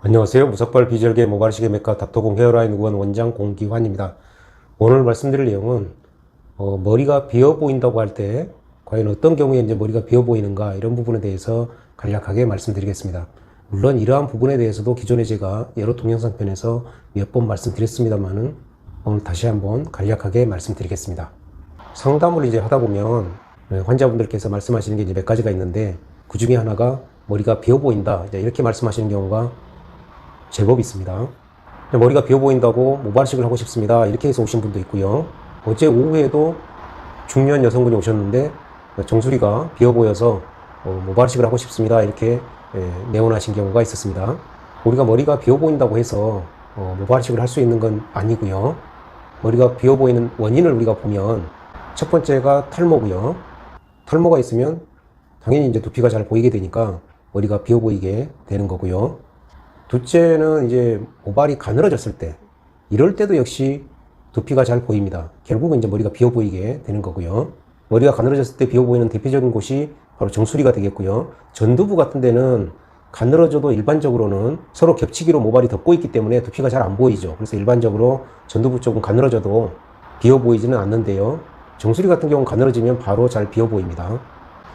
안녕하세요. 무삭발 비절개 모발이식의 메카 닥터공 헤어라인 의원 원장 공기환입니다. 오늘 말씀드릴 내용은 머리가 비어 보인다고 할 때 과연 어떤 경우에 이제 머리가 비어 보이는가 이런 부분에 대해서 간략하게 말씀드리겠습니다. 물론 이러한 부분에 대해서도 기존에 제가 여러 동영상 편에서 몇 번 말씀드렸습니다만은 오늘 다시 한번 간략하게 말씀드리겠습니다. 상담을 이제 하다 보면 환자분들께서 말씀하시는 게 이제 몇 가지가 있는데 그 중에 하나가 머리가 비어 보인다 이렇게 말씀하시는 경우가 제법 있습니다. 머리가 비어 보인다고 모발이식을 하고 싶습니다 이렇게 해서 오신 분도 있고요. 어제 오후에도 중년 여성분이 오셨는데 정수리가 비어 보여서 모발이식을 하고 싶습니다 이렇게 내원하신 경우가 있었습니다. 우리가 머리가 비어 보인다고 해서 모발이식을 할 수 있는 건 아니고요. 머리가 비어 보이는 원인을 우리가 보면 첫 번째가 탈모고요. 탈모가 있으면 당연히 이제 두피가 잘 보이게 되니까 머리가 비어 보이게 되는 거고요. 둘째는 이제 모발이 가늘어졌을 때, 이럴 때도 역시 두피가 잘 보입니다. 결국은 이제 머리가 비어 보이게 되는 거고요. 머리가 가늘어졌을 때 비어 보이는 대표적인 곳이 바로 정수리가 되겠고요. 전두부 같은 데는 가늘어져도 일반적으로는 서로 겹치기로 모발이 덮고 있기 때문에 두피가 잘 안 보이죠. 그래서 일반적으로 전두부 쪽은 가늘어져도 비어 보이지는 않는데요. 정수리 같은 경우는 가늘어지면 바로 잘 비어 보입니다.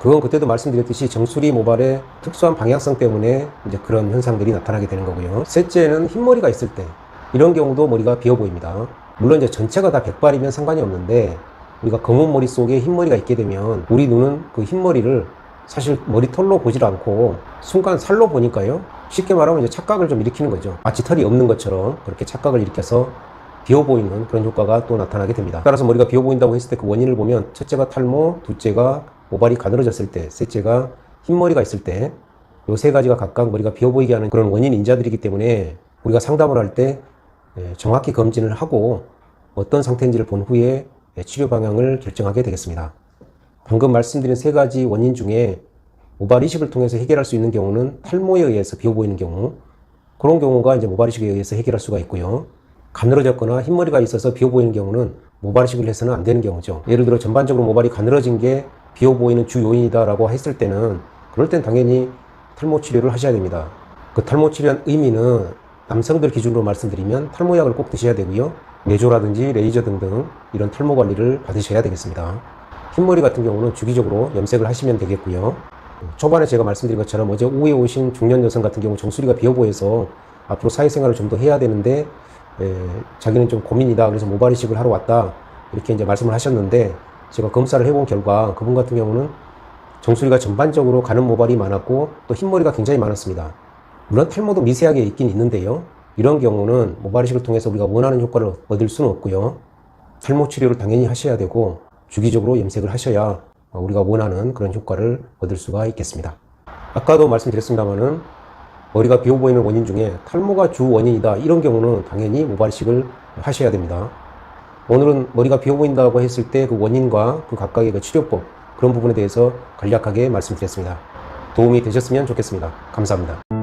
그건 그때도 말씀드렸듯이 정수리 모발의 특수한 방향성 때문에 이제 그런 현상들이 나타나게 되는 거고요. 셋째는 흰머리가 있을 때, 이런 경우도 머리가 비어 보입니다. 물론 이제 전체가 다 백발이면 상관이 없는데 우리가 검은 머리 속에 흰머리가 있게 되면 우리 눈은 그 흰머리를 사실 머리털로 보질 않고 순간 살로 보니까요. 쉽게 말하면 이제 착각을 좀 일으키는 거죠. 마치 털이 없는 것처럼 그렇게 착각을 일으켜서 비어 보이는 그런 효과가 또 나타나게 됩니다. 따라서 머리가 비어 보인다고 했을 때 그 원인을 보면 첫째가 탈모, 둘째가 모발이 가늘어졌을 때, 셋째가 흰머리가 있을 때, 요 세 가지가 각각 머리가 비어 보이게 하는 그런 원인 인자들이기 때문에 우리가 상담을 할 때 정확히 검진을 하고 어떤 상태인지를 본 후에 치료 방향을 결정하게 되겠습니다. 방금 말씀드린 세 가지 원인 중에 모발 이식을 통해서 해결할 수 있는 경우는 탈모에 의해서 비어 보이는 경우, 그런 경우가 이제 모발 이식에 의해서 해결할 수가 있고요. 가늘어졌거나 흰머리가 있어서 비어 보이는 경우는 모발 이식을 해서는 안 되는 경우죠. 예를 들어 전반적으로 모발이 가늘어진 게 비어 보이는 주 요인이다라고 했을 때는 그럴 땐 당연히 탈모 치료를 하셔야 됩니다. 그 탈모 치료의 의미는 남성들 기준으로 말씀드리면 탈모약을 꼭 드셔야 되고요. 내조라든지 레이저 등등 이런 탈모 관리를 받으셔야 되겠습니다. 흰머리 같은 경우는 주기적으로 염색을 하시면 되겠고요. 초반에 제가 말씀드린 것처럼 어제 오후에 오신 중년 여성 같은 경우 정수리가 비어 보여서 앞으로 사회생활을 좀 더 해야 되는데 자기는 좀 고민이다. 그래서 모발 이식을 하러 왔다. 이렇게 이제 말씀을 하셨는데 제가 검사를 해본 결과 그분 같은 경우는 정수리가 전반적으로 가는 모발이 많았고 또 흰머리가 굉장히 많았습니다. 물론 탈모도 미세하게 있긴 있는데요. 이런 경우는 모발 이식을 통해서 우리가 원하는 효과를 얻을 수는 없고요. 탈모 치료를 당연히 하셔야 되고 주기적으로 염색을 하셔야 우리가 원하는 그런 효과를 얻을 수가 있겠습니다. 아까도 말씀드렸습니다만은 머리가 비어 보이는 원인 중에 탈모가 주 원인이다 이런 경우는 당연히 모발 이식을 하셔야 됩니다. 오늘은 머리가 비어 보인다고 했을 때 그 원인과 그 각각의 그 치료법 그런 부분에 대해서 간략하게 말씀드렸습니다. 도움이 되셨으면 좋겠습니다. 감사합니다.